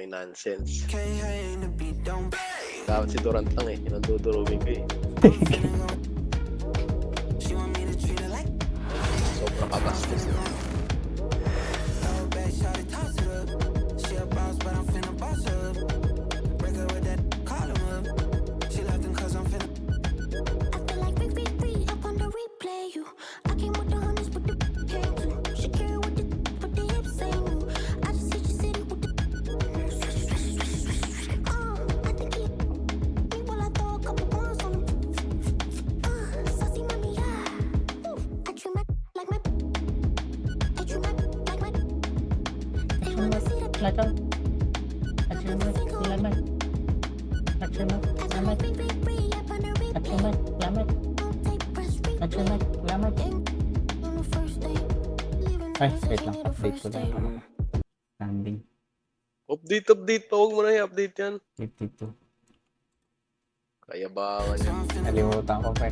nonsense. Dapat si Durant lang eh. Yung dudurugin ko eh. Sobrang kabastos na. Ay, wait lang. Update ko lang. Landing. Update pa. Huwag mo na i-update yan. 52. Kayabangan yan. Nalimutan ko pa.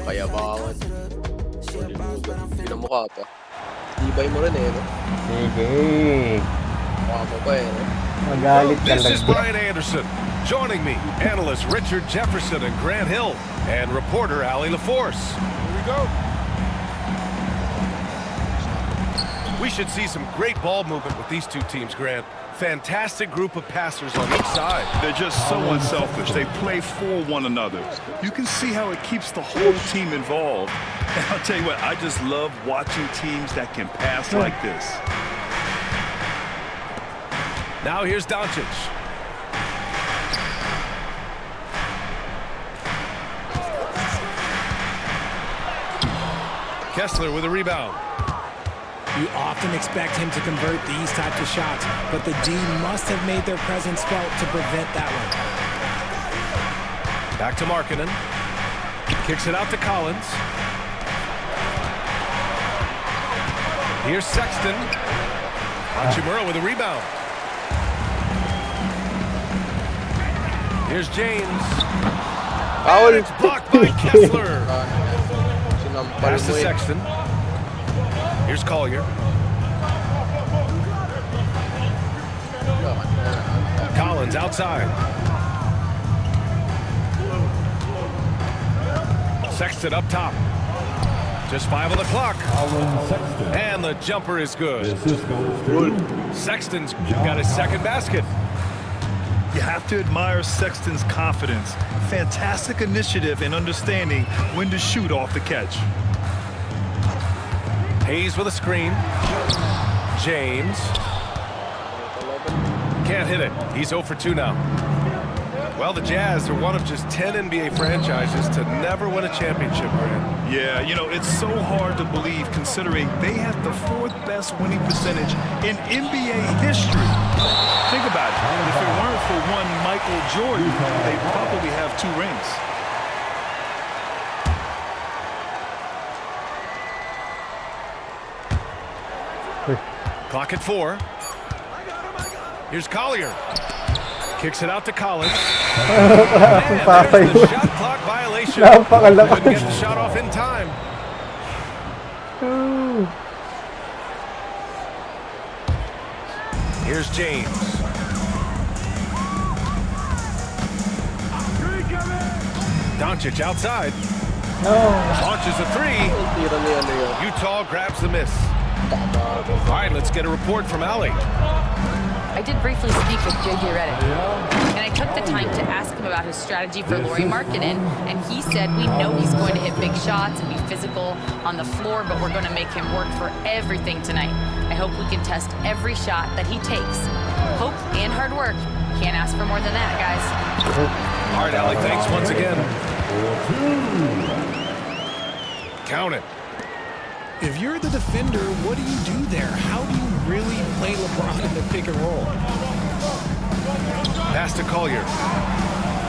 Kayabangan. Pinamukha pa. Ibay mo rin eh, no? Sige. Mukha mo pa eh, no? Magalit ka This is lang. Brian Anderson. Joining me, analyst Richard Jefferson and Grant Hill, and reporter Allie LaForce. Here we go. We should see some great ball movement with these two teams, Grant. Fantastic group of passers on each side. They're just so unselfish. They play for one another. You can see how it keeps the whole team involved. And I'll tell you what, I just love watching teams that can pass like this. Now here's Doncic. Kessler with a rebound. You often expect him to convert these types of shots, but the D must have made their presence felt to prevent that one. Back to Markkanen. Kicks it out to Collins. Here's Sexton. Hachimura with a rebound. Here's James. Foul! It's blocked by Kessler. Sinampal Pass to mo eh. Sexton. Here's Collier. Collins outside. Sexton up top. Just 5 on the clock. And the jumper is good. Sexton's got his second basket. You have to admire Sexton's confidence. Fantastic initiative and understanding when to shoot off the catch. Hayes with a screen. James. Can't hit it. He's 0 for 2 now. Well, the Jazz are one of just 10 NBA franchises to never win a championship, Grant. Yeah, you know, it's so hard to believe considering they have the 4th best winning percentage in NBA history. Think about it. If it weren't for one Michael Jordan, they'd probably have 2 rings. Clock at 4. Here's Collier. Kicks it out to Collins. And there's the shot clock violation. Couldn't get the shot off in time. Here's James. Doncic outside. Launches a 3. Tira na yan na yun. Utah grabs the miss. All right, let's get a report from Allie. I did briefly speak with JJ Redick, and I took the time to ask him about his strategy for Lauri Markkanen, and he said we know he's going to hit big shots and be physical on the floor, but we're going to make him work for everything tonight. I hope we can test every shot that he takes. Hope and hard work. Can't ask for more than that, guys. All right, Allie, thanks once again. Count it. If you're the defender, what do you do there? How do you really play LeBron in the pick and roll? Pass to Collier.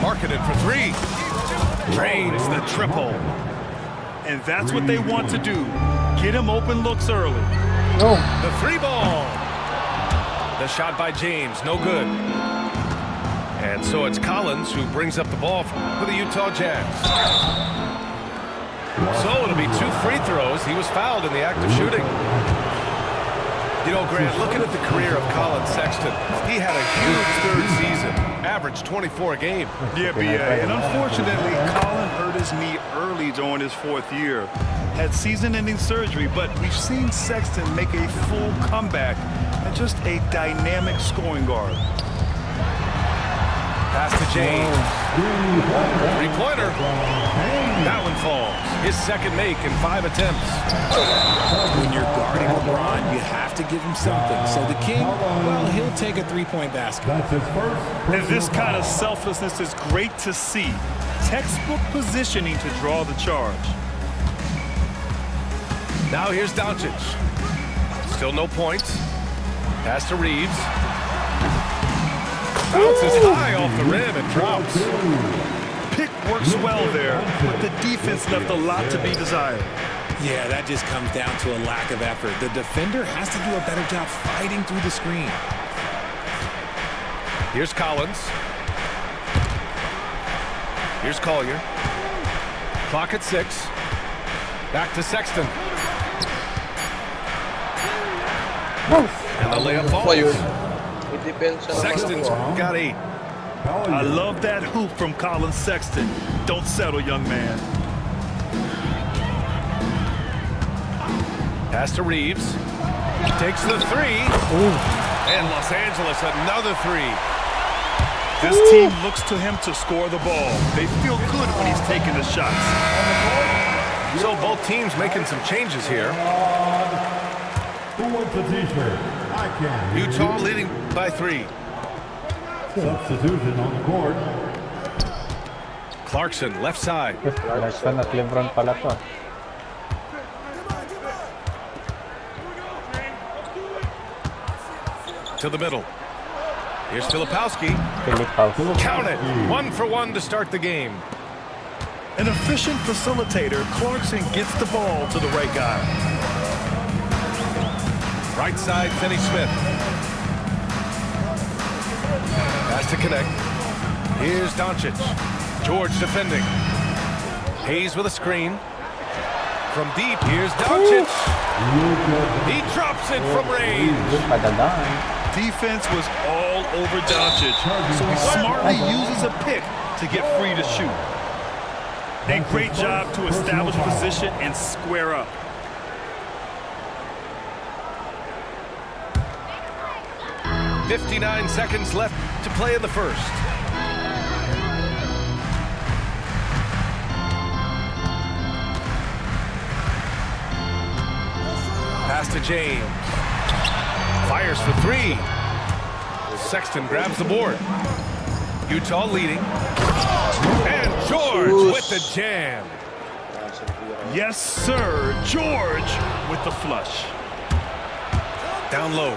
Markkanen for 3. Drains the triple. And that's what they want to do. Get him open looks early. The 3 ball. The shot by James, no good. And so it's Collins who brings up the ball for the Utah Jazz. So it'll be 2 free throws. He was fouled in the act of shooting. You know, Grant, looking at the career of Colin Sexton, he had a huge third season, averaged 24 a game. Yeah, B.A. And unfortunately, Colin hurt his knee early during his 4th year. Had season-ending surgery, but we've seen Sexton make a full comeback and just a dynamic scoring guard. Pass to James. Three-pointer. That one falls. His second make in 5 attempts. When you're guarding LeBron, you have to give him something. So the King, well, he'll take a three-point basket. And this kind of selflessness is great to see. Textbook positioning to draw the charge. Now here's Doncic. Still no points. Pass to Reeves. Bounces high off the rim and drops. Pick works well there, but the defense left a lot to be desired. Yeah, that just comes down to a lack of effort. The defender has to do a better job fighting through the screen. Here's Collins. Here's Collier. Clock at 6. Back to Sexton. And the layup falls. Sexton's got 8. I love that hoop from Colin Sexton. Don't settle, young man. Pass to Reeves. Takes the 3. And Los Angeles another 3. This team looks to him to score the ball. They feel good when he's taking the shots. So both teams making some changes here. Who wants a t-shirt? I can. Utah leading by 3. Substitution on the court. Clarkson, left side. Clarkson at LeBron pala to. To the middle. Here's Filipowski. Filipowski. Count it. 1 for 1 to start the game. An efficient facilitator, Clarkson gets the ball to the right guy. Right side, Finney-Smith. Pass to connect. Here's Doncic. George defending. Hayes with a screen. From deep, here's Doncic. He drops it from range. Defense was all over Doncic, so he smartly uses a pick to get free to shoot. A great job to establish position and square up. .59 seconds left to play in the first. Pass to James. Fires for 3. Sexton grabs the board. Utah leading. And George with the jam. Yes, sir. George with the flush. Down low.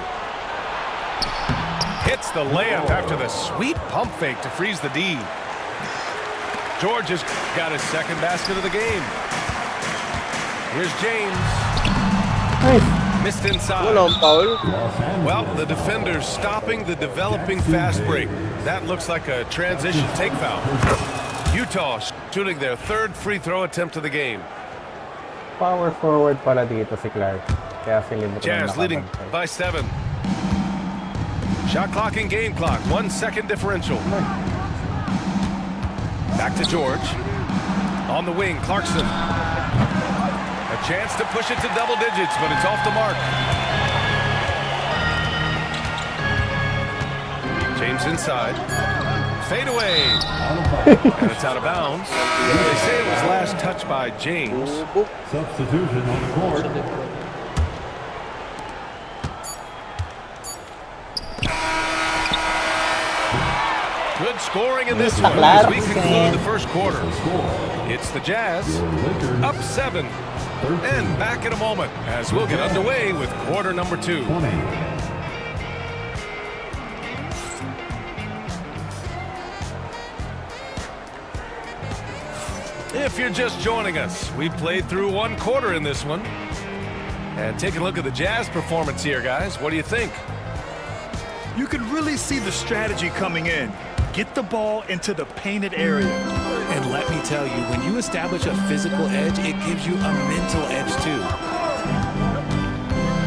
Hits the layup after the sweet pump fake to freeze the D. George has got his second basket of the game. Here's James. Missed inside. Well, the defender's stopping the developing fast break. That looks like a transition take foul. Utah shooting their 3rd free throw attempt of the game. Power forward pala dito si Clark. Kaya si LeBron Jazz leading by 7. Shot clock and game clock. 1 second differential. Back to George. On the wing, Clarkson. A chance to push it to double digits, but it's off the mark. James inside. Fade away. And it's out of bounds. They say it was last touched by James. Substitution on the court. Good scoring in this one as we conclude the first quarter. It's the Jazz up 7. And back in a moment as we'll get underway with quarter number 2. If you're just joining us, we played through 1 quarter in this one. And take a look at the Jazz performance here, guys. What do you think? You could really see the strategy coming in. Get the ball into the painted area. And let me tell you, when you establish a physical edge, it gives you a mental edge too.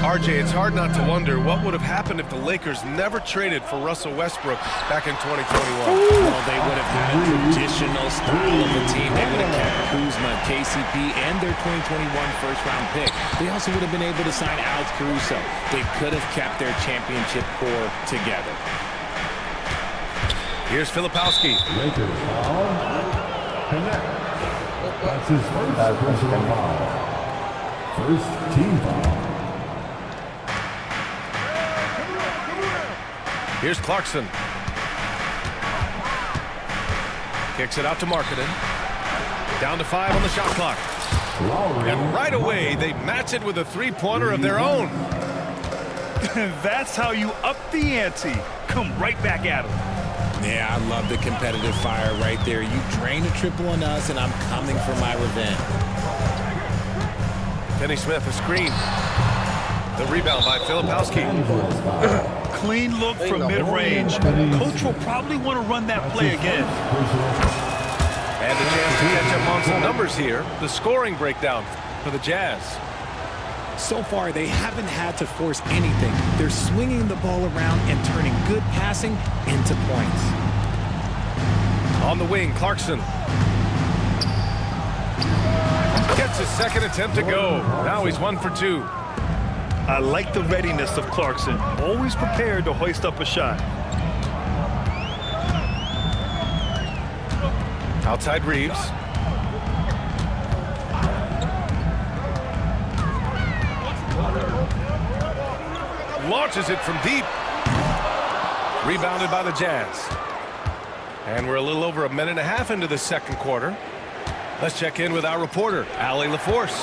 RJ, it's hard not to wonder what would have happened if the Lakers never traded for Russell Westbrook back in 2021. Well, they would have had a traditional style of a team. They would have kept Kuzma, KCP, and their 2021 first-round pick. They also would have been able to sign Alex Caruso. They could have kept their championship core together. Here's Filipowski. Lakers foul. Connect. That's his first personal foul. First team foul. Here's Clarkson. Kicks it out to Markkanen. Down to 5 on the shot clock. Lowry. And right away, they match it with a three-pointer of their own. That's how you up the ante. Come right back at him. Yeah, I love the competitive fire right there. You drained a triple on us, and I'm coming for my revenge. Kenny Smith, a screen. The rebound by Filipowski. Clean look from mid-range. Coach will probably want to run that play again. And a chance to catch up on some numbers here. The scoring breakdown for the Jazz. So far, they haven't had to force anything. They're swinging the ball around and turning good passing into points. On the wing, Clarkson. Gets his second attempt to go. Now he's 1 for 2. I like the readiness of Clarkson. Always prepared to hoist up a shot. Outside Reeves. Launches it from deep. Rebounded by the Jazz. And we're a little over a minute and a half into the second quarter. Let's check in with our reporter, Allie LaForce.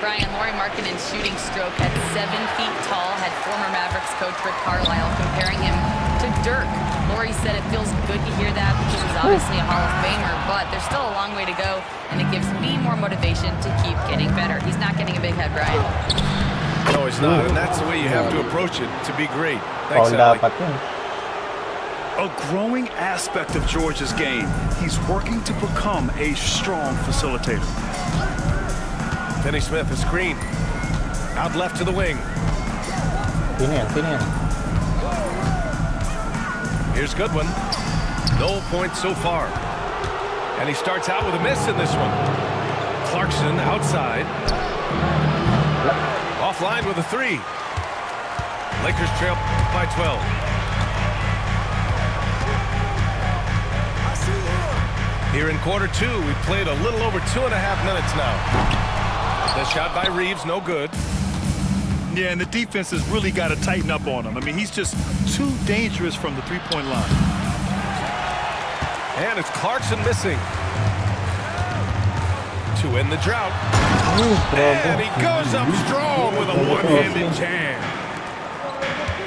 Brian, Lauri Markkanen's shooting stroke at 7 feet tall had former Mavericks coach Rick Carlisle comparing him to Dirk. Lauri said it feels good to hear that because he's obviously a Hall of Famer, but there's still a long way to go, and it gives me more motivation to keep getting better. He's not getting a big head, Brian. No, it's not, and that's the way you have to approach it to be great. Thanks, Foul Allie. dapat yun. A growing aspect of George's game. He's working to become a strong facilitator. Kenny Smith, a screen. Out left to the wing. Sino yan? Here's Goodwin. No points so far. And he starts out with a miss in this one. Clarkson outside. Offline with a 3. Lakers trail by 12. Here in quarter 2, we've played a little over 2.5 minutes now. The shot by Reeves, no good. Yeah, and the defense has really got to tighten up on him. I mean, he's just too dangerous from the three-point line. And it's Clarkson missing. To end the drought. And he goes up strong with a one-handed jam.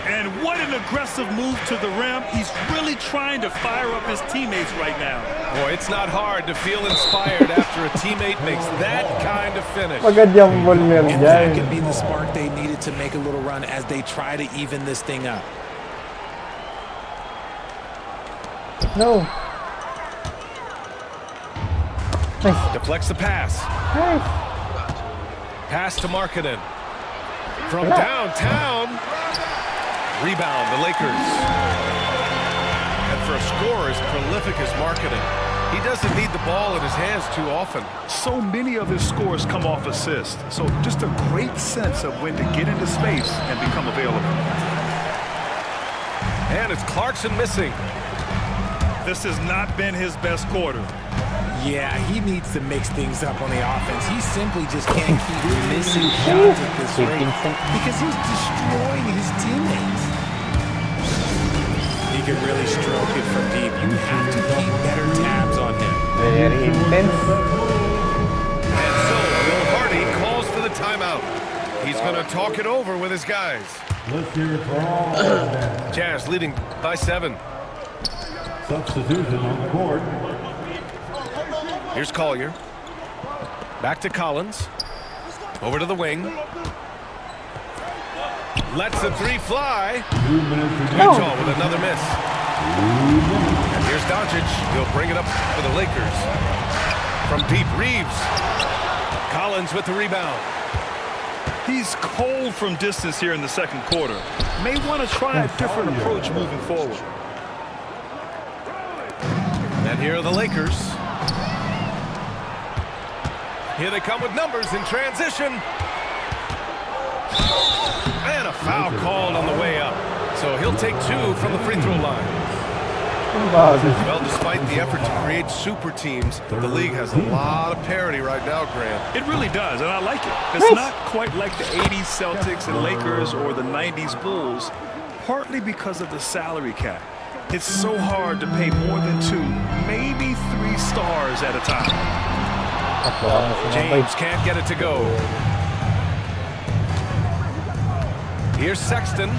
And what an aggressive move to the rim. He's really trying to fire up his teammates right now. Boy, it's not hard to feel inspired after a teammate makes that kind of finish. Magandang ball meron And that dyan. could be the spark they needed to make a little run as they try to even this thing up. No. Nice. Deflects the pass. Nice. Pass to Markkanen. From downtown. Rebound, the Lakers. And for a scorer as prolific as Markkanen, he doesn't need the ball in his hands too often. So many of his scores come off assist. So just a great sense of when to get into space and become available. And it's Clarkson missing. This has not been his best quarter. Yeah, he needs to mix things up on the offense. He simply just can't keep missing shots at this rate because he's destroying his teammates. He can really stroke it from deep. You have to keep better tabs on him. Very intense. And so Bill Hardy calls for the timeout. He's going to talk it over with his guys. Let's hear it for all. Jazz leading by 7. Substitution on the court. Here's Collier. Back to Collins. Over to the wing. Lets the 3 fly. 2 minutes remaining. Utah with another miss. And here's Doncic. He'll bring it up for the Lakers. From deep, Reeves. Collins with the rebound. He's cold from distance here in the second quarter. May want to try a different approach moving forward. And here are the Lakers. Here they come with numbers in transition. And a foul called on the way up. So he'll take 2 from the free throw line. Well, despite the effort to create super teams, the league has a lot of parity right now, Grant. It really does, and I like it. It's not quite like the 80s Celtics and Lakers or the 90s Bulls, partly because of the salary cap. It's so hard to pay more than 2, maybe 3 stars at a time. James can't get it to go. Here's Sexton.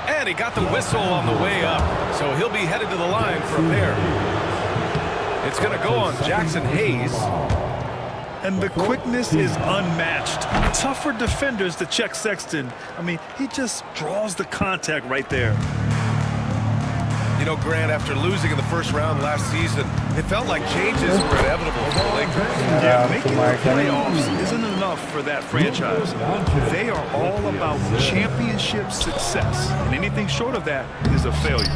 And he got the whistle on the way up, so he'll be headed to the line for a pair. It's going to go on Jackson Hayes. And the quickness is unmatched. Tough for defenders to check Sexton. I mean, he just draws the contact right there. You know, Grant, after losing in the first round last season, it felt like changes were inevitable for the Lakers. Yeah, making the playoffs isn't enough for that franchise. They are all about championship success, and anything short of that is a failure.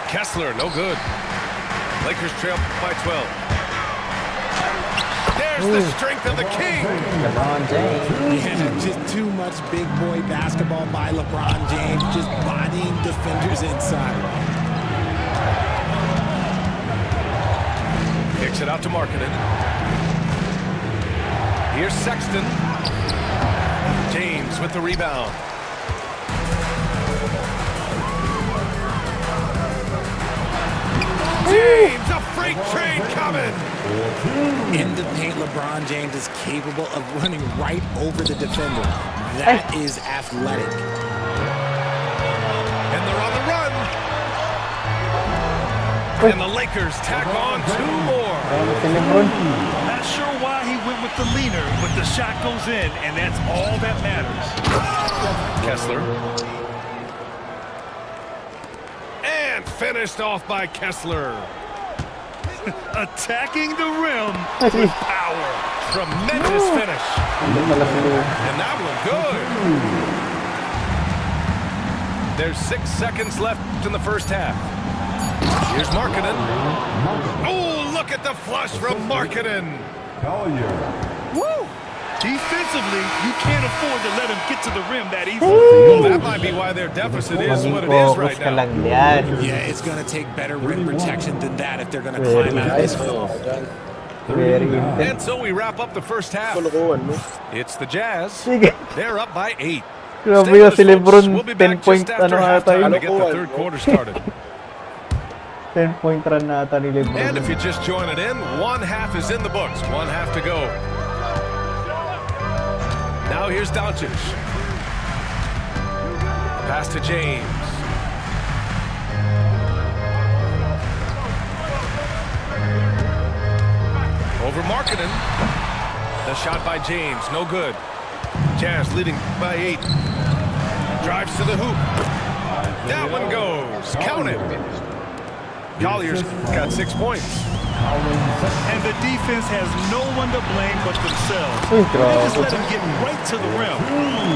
Kessler, no good. Lakers trail by 12. There's the strength of the king. LeBron James. Yeah, just too much big boy basketball by LeBron James, just bodying defenders inside. Kicks it out to Markkanen. Here's Sexton. James with the rebound. James, a freight train coming. In the paint, LeBron James is capable of running right over the defender. That is athletic. And they're on the run. And the Lakers tack on 2 more. Not sure why he went with the leaner, but the shot goes in, and that's all that matters. Kessler. And finished off by Kessler. Attacking the rim with power. Tremendous finish. And that one good. There's 6 seconds left in the first half. Here's Markkanen. Oh, look at the flush from Markkanen. Woo! Defensively, you can't afford to let him get to the rim that easily. Well, that might be why their deficit is what it is right now. Yeah, it's going to take better rim protection than that if they're going to climb out of this hole. And so we wrap up the first half. It's the Jazz. They're up by 8. Grabe yung si Lebron, 10 point ano ata yun. To get the third quarter started. 10 point run na ata ni Lebron. And if you just join it in, 1 half is in the books. 1 half to go. Now here's Doncic. Pass to James. Over Markkanen. The shot by James, no good. Jazz leading by 8. Drives to the hoop. That one goes. Count it. Collier's got 6 points. And the defense has no one to blame but themselves. They just let him get right to the rim.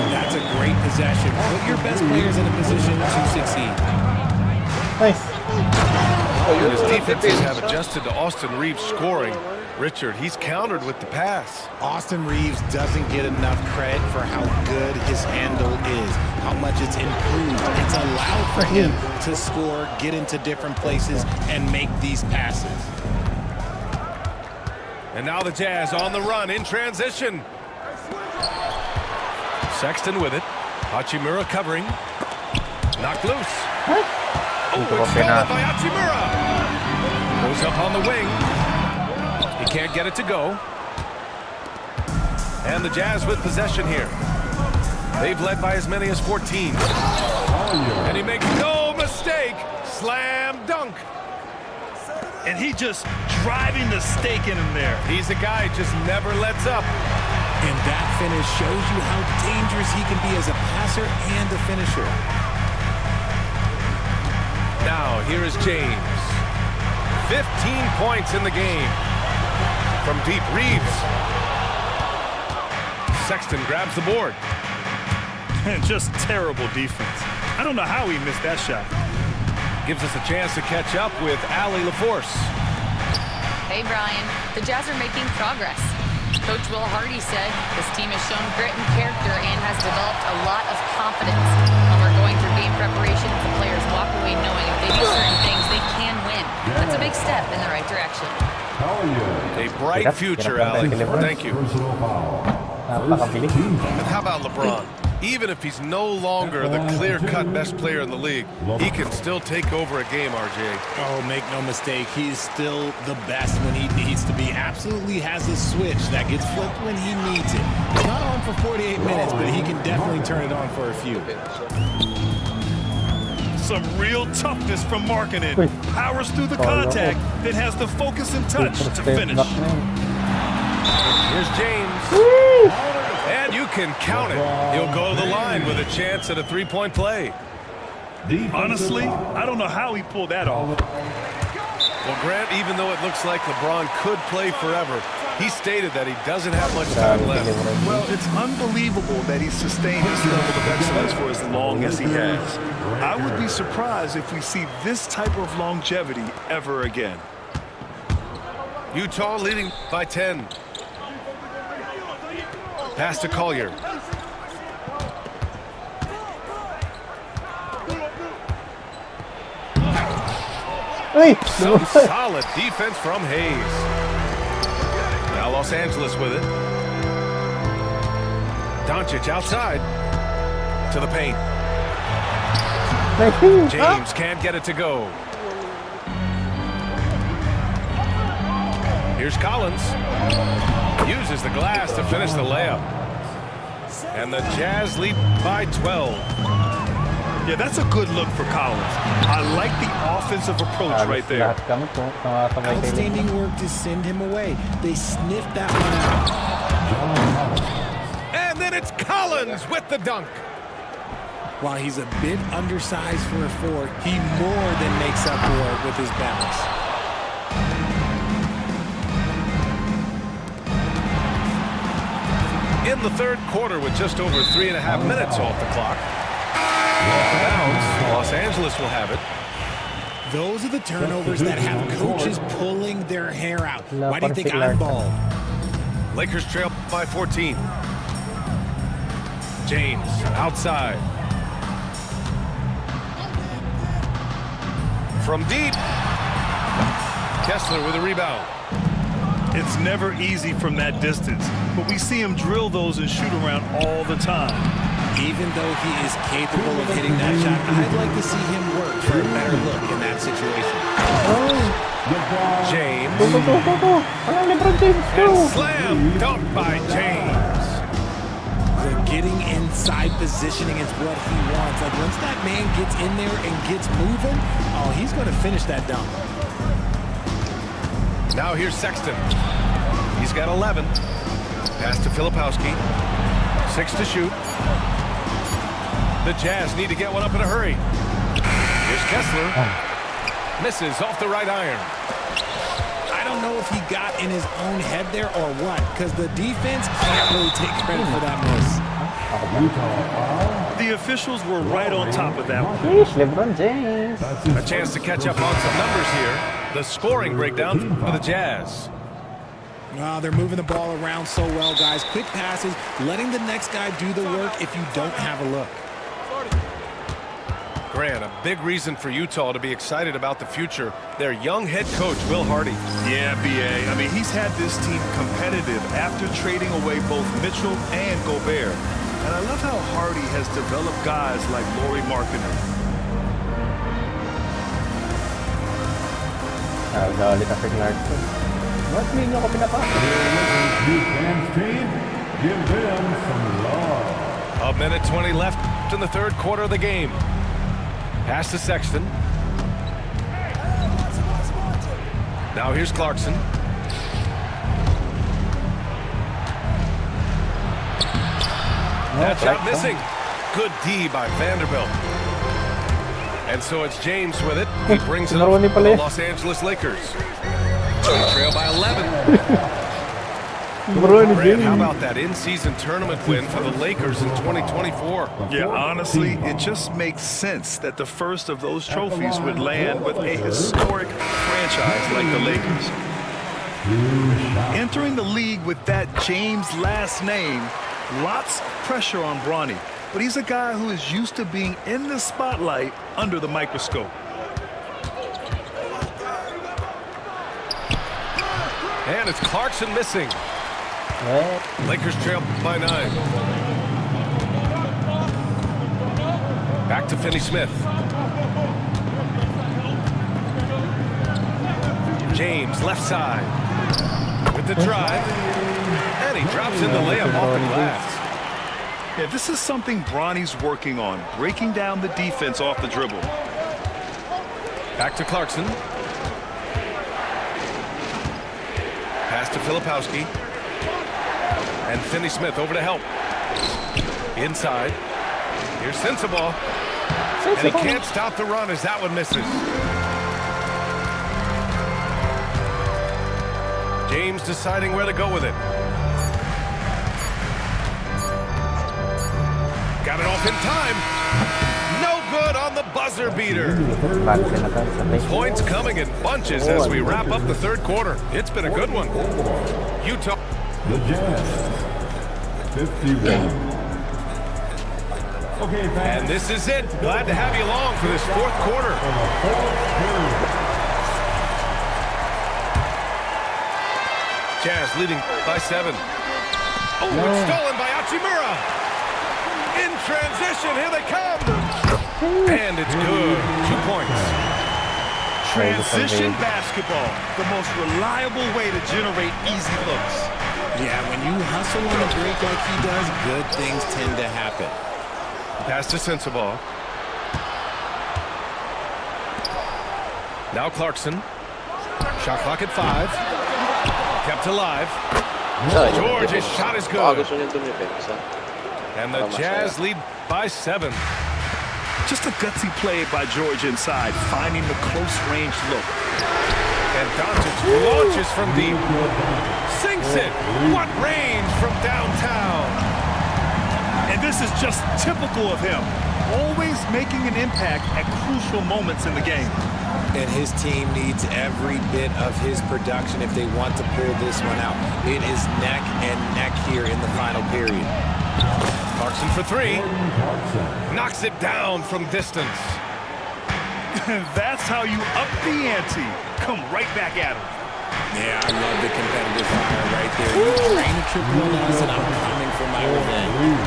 That's a great possession. Put your best players in a position to succeed. Nice. His defenses have adjusted to Austin Reeves scoring. Richard, he's countered with the pass. Austin Reeves doesn't get enough credit for how good his handle is, how much it's improved. It's allowed for him to score, get into different places, and make these passes. And now the Jazz on the run in transition. Sexton with it. Hachimura covering. Knocked loose. Oh, it's stolen by Hachimura. Goes up on the wing. He can't get it to go. And the Jazz with possession here. They've led by as many as 14. And he makes no mistake. Slam dunk. And he just driving the stake in him there. He's a guy who just never lets up. And that finish shows you how dangerous he can be as a passer and a finisher. Now, here is James. 15 points in the game. From deep, Reeves. Sexton grabs the board. And just terrible defense. I don't know how he missed that shot. Gives us a chance to catch up with Allie LaForce. Hey, Brian. The Jazz are making progress. Coach Will Hardy said this team has shown grit and character and has developed a lot of confidence. When we're going through game preparation, the players walk away knowing if they do certain things, they can win. That's a big step in the right direction. A bright future, Allie. Thank you. Napakabilis. And how about LeBron? Even if he's no longer the clear-cut best player in the league, he can still take over a game, RJ. Oh, make no mistake, he's still the best when he needs to be. Absolutely has a switch that gets flipped when he needs it. It's not on for 48 minutes, but he can definitely turn it on for a few. Some real toughness from Markkanen. Powers through the contact, then has the focus and touch to finish. Here's James. And you can count it. He'll go to the line with a chance at a three-point play. Honestly, I don't know how he pulled that off. Well, Grant, even though it looks like LeBron could play forever, he stated that he doesn't have much time left. Well, it's unbelievable that he's sustained this level of excellence for as long as he has. I would be surprised if we see this type of longevity ever again. Utah leading by 10. Pass to Collier. Some solid defense from Hayes. Now Los Angeles with it. Doncic outside to the paint. James can't get it to go. Here's Collins. Uses the glass to finish the layup. And the Jazz lead by 12. Yeah, that's a good look for Collins. I like the offensive approach right there. Outstanding work to send him away. They sniffed that one out. And then it's Collins with the dunk. While he's a bit undersized for a 4, he more than makes up for it with his bounce. In the third quarter with just over 3.5 minutes off the clock. Bounce. Los Angeles will have it. Those are the turnovers that have coaches pulling their hair out. Why do you think I'm bald? Lakers trail by 14. James outside. From deep. Kessler with a rebound. It's never easy from that distance, but we see him drill those and shoot around all the time. Even though he is capable of hitting that shot, I'd like to see him work for a better look in that situation. James. And slam dunk by James. The getting inside positioning is what he wants. Like once that man gets in there and gets moving, oh, he's going to finish that dunk. Now here's Sexton. He's got 11. Pass to Filipowski. 6 to shoot. The Jazz need to get one up in a hurry. Here's Kessler. Misses off the right iron. I don't know if he got in his own head there or what, because the defense can't really take credit for that miss. The officials were right on top of that one. LeBron James. A chance to catch up on some numbers here. The scoring breakdown for the Jazz. Oh, they're moving the ball around so well, guys. Quick passes, letting the next guy do the work if you don't have a look. Grant, a big reason for Utah to be excited about the future. Their young head coach, Will Hardy. Yeah, B.A. I mean, he's had this team competitive after trading away both Mitchell and Gobert. And I love how Hardy has developed guys like Lauri Markkanen. Galit ako Clarkson. Ba't hindi nyo ako pinapasok? Give them some love. A minute 20 left in the third quarter of the game. Pass to Sexton. Now here's Clarkson. That shot missing. Good D by Vanderbilt. And so it's James with it. He brings it up for the Los Angeles Lakers. They trail by 11. Bro, Brad, how about that in-season tournament win for the Lakers in 2024? Yeah, honestly, it just makes sense that the first of those trophies would land with a historic franchise like the Lakers. Entering the league with that James last name, lots of pressure on Bronny, but he's a guy who is used to being in the spotlight under the microscope. And it's Clarkson missing. Lakers trail by 9. Back to Finney-Smith. James, left side. With the drive. And he drops in the layup off the glass. Yeah, this is something Bronny's working on, breaking down the defense off the dribble. Back to Clarkson. Pass to Filipowski. And Finney-Smith over to help. Inside. Here's Sensabaugh. And he can't stop the run as that one misses. James deciding where to go with it. Got it off in time. No good on the buzzer beater. Points coming in bunches as we wrap up the third quarter. It's been a good one. Utah. The Jazz, 51. Okay, fans. And this is it. Glad to have you along for this fourth quarter. Jazz leading by 7. Oh, it's stolen by Hachimura. In transition, here they come. And it's good. 2 points. Transition basketball, the most reliable way to generate easy looks. Yeah, when you hustle on a break like he does, good things tend to happen. Pass to Sensabaugh. Now Clarkson. Shot clock at 5. Kept alive. George, his shot is good. Gusto niya dumipensa. And the Jazz lead by 7. Just a gutsy play by George inside, finding the close-range look. And Doncic launches from deep. Sinks it. What range from downtown. And this is just typical of him, always making an impact at crucial moments in the game. And his team needs every bit of his production if they want to pull this one out. It is neck and neck here in the final period. Clarkson for 3. Knocks it down from distance. That's how you up the ante. Come right back at him. Yeah, I love the competitive fire right there. You train a triple on us, and I'm coming for my revenge.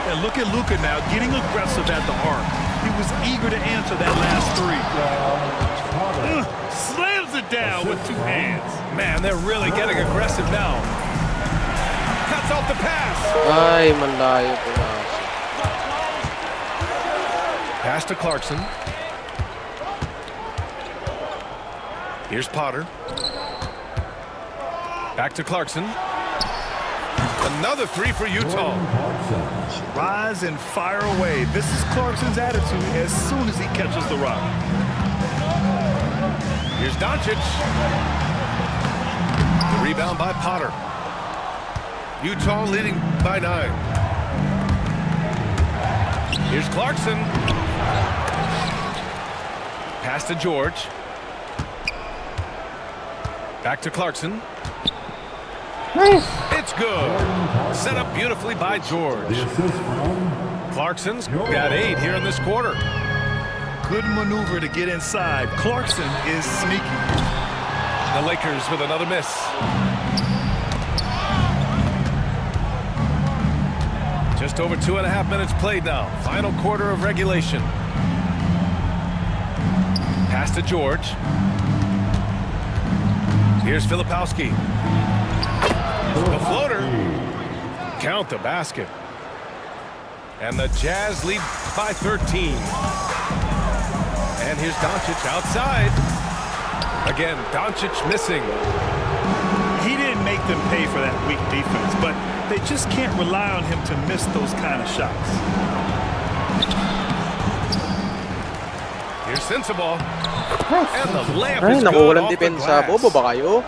And look at Luka now, getting aggressive at the arc. He was eager to answer that last 3. Slams it down with 2 hands. Man, they're really getting aggressive now. Cuts off the pass. Ay, malayo po na. Pass to Clarkson. Here's Potter. Back to Clarkson. Another 3 for Utah. Rise and fire away. This is Clarkson's attitude as soon as he catches the rock. Here's Doncic. The rebound by Potter. Utah leading by 9. Here's Clarkson. Pass to George. Back to Clarkson. It's good. Set up beautifully by George. Clarkson's got 8 here in this quarter. Good maneuver to get inside. Clarkson is sneaky. The Lakers with another miss. Just over 2.5 minutes played now. Final quarter of regulation. Pass to George. Here's Filipowski. The floater. Count the basket. And the Jazz lead by 13. And here's Doncic outside. Again, Doncic missing. He didn't make them pay for that weak defense, but they just can't rely on him to miss those kind of shots. Here's Sensabaugh. And the layup Ay, is naku, good walang off the depensa. glass. Bobo ba kayo?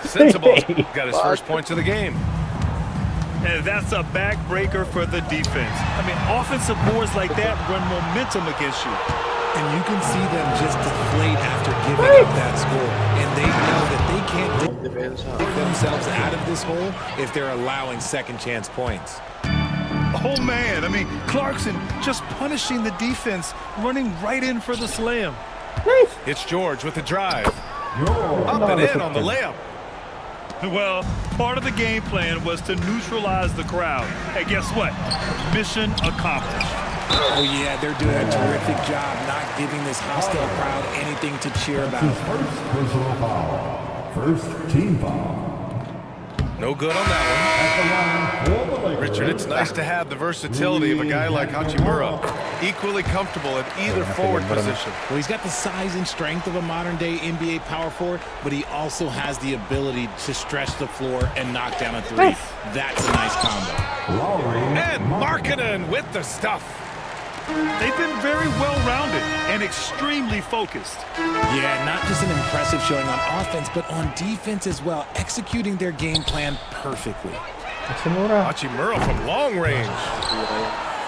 Sensible. Got his first points of the game. And that's a backbreaker for the defense. I mean, offensive boards like that run momentum against you. And you can see them just deflate after giving up that score. And they know that they can't Depensa. dig themselves out of this hole if they're allowing second chance points. Oh, man. I mean, Clarkson just punishing the defense, running right in for the slam. It's George with the drive. Up and in on the layup. Well, part of the game plan was to neutralize the crowd. And guess what? Mission accomplished. Oh, yeah, they're doing a terrific job not giving this hostile crowd anything to cheer about. First personal foul. First team foul. No good on that one. Richard, it's nice to have the versatility of a guy like Hachimura. Equally comfortable at either forward position. Well, he's got the size and strength of a modern-day NBA power forward, but he also has the ability to stretch the floor and knock down a three. That's a nice combo. And Markkanen with the stuff. They've been very well-rounded and extremely focused. Yeah, not just an impressive showing on offense, but on defense as well, executing their game plan perfectly. Hachimura from long range.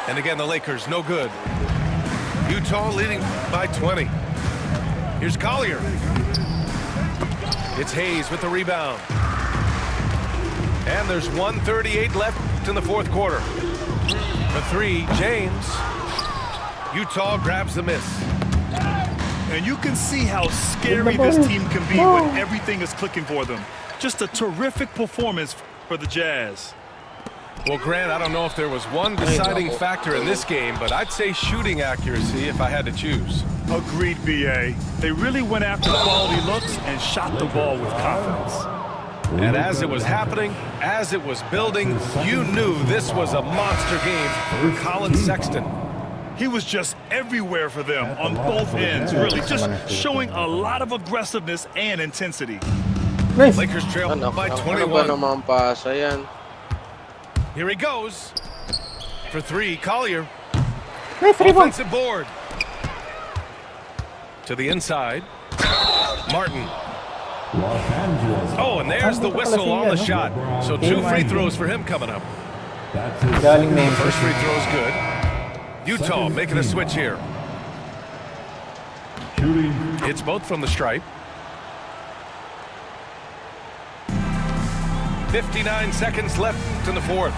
And again, the Lakers, no good. Utah leading by 20. Here's Collier. It's Hayes with the rebound. And there's 1:38 left in the fourth quarter. For three, James. Utah grabs the miss. And you can see how scary this team can be when everything is clicking for them. Just a terrific performance for the Jazz. Well, Grant, I don't know if there was one deciding factor in this game, but I'd say shooting accuracy if I had to choose. Agreed, B.A. They really went after quality looks and shot the ball with confidence. And as it was happening, as it was building, you knew this was a monster game for Colin Sexton. He was just everywhere for them on both ends, really, just showing a lot of aggressiveness and intensity. Lakers trail by Ano 21. ba naman pasa yan? Here he goes. For three, Collier. Offensive board. To the inside. Martin. Oh, and there's the whistle on the shot. So 2 free throws for him coming up. First free throw is good. Utah making a switch here. It's both from the stripe. 59 seconds left in the fourth.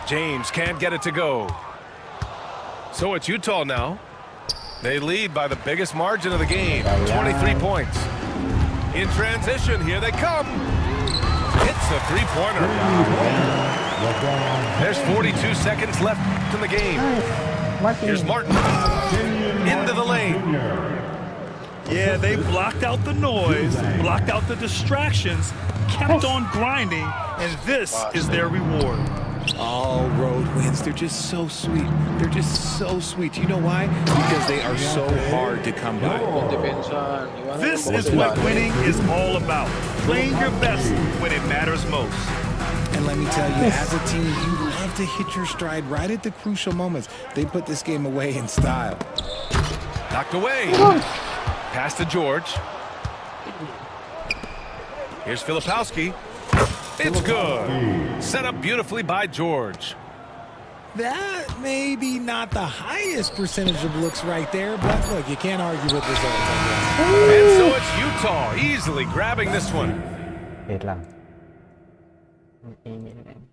James can't get it to go. So it's Utah now. They lead by the biggest margin of the game, 23 points. In transition, here they come. Hits the three-pointer. There's 42 seconds left in the game. Here's Martin. Into the lane. Yeah, they blocked out the noise, blocked out the distractions, kept on grinding, and this is their reward. All road wins. They're just so sweet. They're just so sweet. You know why? Because they are so hard to come by. Depensa. This is what winning is all about, playing your best when it matters most. And let me tell you, as a team, you love to hit your stride right at the crucial moments. They put this game away in style. Knocked away. Pass to George. Here's Filipowski. It's good. Set up beautifully by George. That may be not the highest percentage of looks right there, but look, you can't argue with results, I guess. And so it's Utah easily grabbing this one. Wait lang. Email lang.